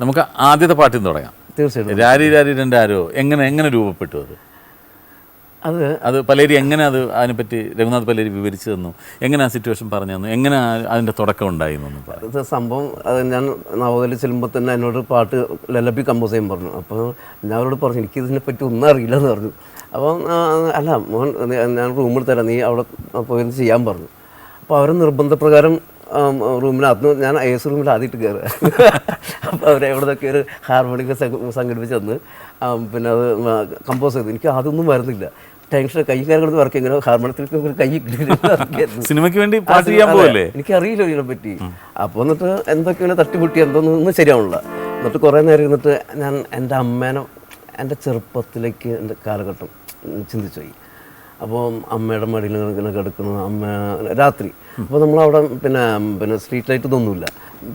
നമുക്ക് ആദ്യത്തെ പാട്ടിൽ നിന്ന് തുടങ്ങാം. തീർച്ചയായിട്ടും. രാരി രാരി രണ്ട് ആരോ എങ്ങനെ രൂപപ്പെട്ടു അത് പലേരി എങ്ങനെ അതിനെപ്പറ്റി രഘുനാഥ് പലേരി വിവരിച്ചു തന്നു, എങ്ങനെ ആ സിറ്റുവേഷൻ പറഞ്ഞു തന്നു, എങ്ങനെ അതിൻ്റെ തുടക്കം ഉണ്ടായി എന്നൊന്നും പറഞ്ഞു. ഇത് സംഭവം ഞാൻ നവോദയയിൽ ചെല്ലുമ്പോൾ തന്നെ എന്നോട് പാട്ട് ലലബി കമ്പോസ് ചെയ്യാൻ പറഞ്ഞു. അപ്പോൾ ഞാൻ അവരോട് പറഞ്ഞു എനിക്കിതിനെപ്പറ്റി ഒന്നും അറിയില്ല എന്ന് പറഞ്ഞു. അപ്പം അല്ല മോൻ ഞാൻ റൂമിൽ തരാം, നീ അവിടെ പോയി ചെയ്യാൻ പറഞ്ഞു. അപ്പോൾ അവരെ നിർബന്ധപ്രകാരം റൂമിനകത്ത് ഞാൻ AS റൂമിൽ ആദ്യമായിട്ട് കയറുക. അപ്പോൾ അവരെവിടെയൊക്കെ ഒരു ഹാർമോണിയൊക്കെ സംഘടിപ്പിച്ച് തന്ന് പിന്നെ അത് കമ്പോസ് ചെയ്തു. എനിക്ക് അതൊന്നും വരുന്നില്ല, ടെൻഷൻ കൈ കയറുന്നത് വർക്ക് ഇങ്ങനെ ഹാർമോണിയത്തിൽ കൈ സിനിമയ്ക്ക് വേണ്ടി പാട്ട് ചെയ്യാൻ പോകല്ലേ, എനിക്കറിയില്ല ഇതിനെ പറ്റി. അപ്പോൾ എന്നിട്ട് എന്തൊക്കെയാണ് തട്ടിമുട്ടി എന്തോന്നും ശരിയാവണില്ല. എന്നിട്ട് കുറേ നേരം ഇരുന്നിട്ട് ഞാൻ എൻ്റെ അമ്മേനെ എൻ്റെ ചെറുപ്പത്തിലേക്ക് എൻ്റെ കാലഘട്ടം ചിന്തിച്ചു പോയി. അപ്പോൾ അമ്മയുടെ മടിയിൽ ഇങ്ങനെ കിടക്കുന്നു, അമ്മ രാത്രി. അപ്പോൾ നമ്മളവിടെ പിന്നെ സ്ട്രീറ്റ് ലൈറ്റ് ഇതൊന്നുമില്ല,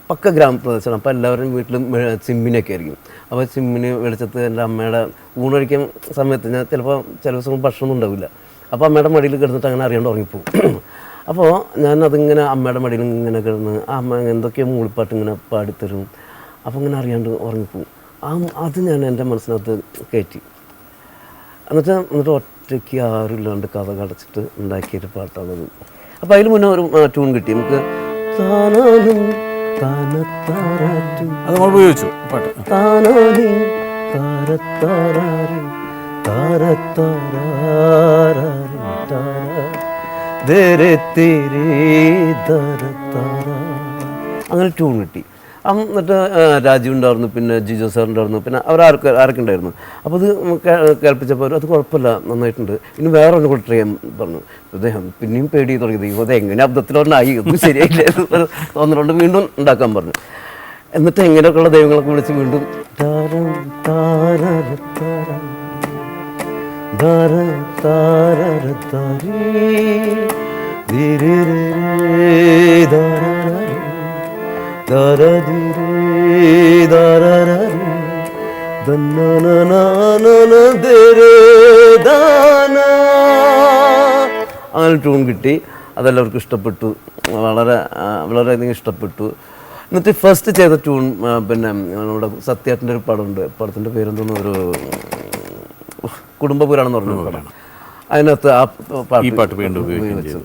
പക്ക ഗ്രാമപ്രദേശമാണ്. അപ്പോൾ എല്ലാവരും വീട്ടിലും ചിമ്മിനിയൊക്കെ ആയിരിക്കും. അപ്പോൾ ചിമ്മിനി വെളിച്ചത്ത് എൻ്റെ അമ്മയുടെ ഊണഴിക്കാൻ സമയത്ത് ഞാൻ ചില ദിവസം ഭക്ഷണമൊന്നും ഉണ്ടാവില്ല. അപ്പോൾ അമ്മയുടെ മടിയിൽ കിടന്നിട്ട് അങ്ങനെ അറിയാണ്ട് ഉറങ്ങിപ്പോവും. അപ്പോൾ ഞാൻ അതിങ്ങനെ അമ്മയുടെ മടിയിൽ ഇങ്ങനെ കിടന്ന് അമ്മ എന്തൊക്കെയോ മൂളിപ്പാട്ട് ഇങ്ങനെ പാടിത്തരും. അപ്പോൾ ഇങ്ങനെ അറിയാണ്ട് ഉറങ്ങിപ്പോവും. അത് ഞാൻ എൻ്റെ മനസ്സിനകത്ത് കയറ്റി. എന്നിട്ട് ഒറ്റയ്ക്ക് ആരുമില്ലാണ്ട് കഥ കടച്ചിട്ട് ഉണ്ടാക്കിയൊരു പാട്ടാണത്. അപ്പോൾ അതിൽ മുന്നേ ഒരു ട്യൂൺ കിട്ടി നമുക്ക്. അത് നമ്മൾ ഉപയോഗിച്ചു പാട്ട്. അങ്ങനെ ട്യൂൺ കിട്ടി. എന്നിട്ട് രാജീവ് ഉണ്ടായിരുന്നു, പിന്നെ ജിജോ സാർ ഉണ്ടായിരുന്നു, പിന്നെ ആരൊക്കെ ഉണ്ടായിരുന്നു. അപ്പോൾ അത് കേൾപ്പിച്ചപ്പോൾ അത് കുഴപ്പമില്ല, നന്നായിട്ടുണ്ട്, ഇനി വേറെ ഒന്ന് കൂടെ ട്രൈ ചെയ്യാൻ പറഞ്ഞു. അദ്ദേഹം പിന്നെയും പേടി തുടങ്ങി, ദൈവം അത് എങ്ങനെ അബദ്ധത്തിലൊന്നായി, ഒന്നും ശരിയായില്ല, ഒന്നുകൊണ്ട് വീണ്ടും ഉണ്ടാക്കാൻ പറഞ്ഞു. എന്നിട്ട് എങ്ങനെയൊക്കെയുള്ള ദൈവങ്ങളൊക്കെ വിളിച്ച് വീണ്ടും അങ്ങനെ ട്യൂൺ കിട്ടി. അതെല്ലാവർക്കും ഇഷ്ടപ്പെട്ടു, വളരെയധികം ഇഷ്ടപ്പെട്ടു. എന്നിട്ട് ഫസ്റ്റ് ചെയ്ത ട്യൂൺ പിന്നെ നമ്മുടെ സത്യേട്ടൻ്റെ ഒരു പടമുണ്ട്, പടത്തിൻ്റെ പേരെന്തോന്നും ഒരു കുടുംബപുരാണം എന്ന് പറഞ്ഞ പടമാണ്. അതിനകത്ത് ഈ പാട്ട് വീണ്ടും ഉപയോഗിച്ചു.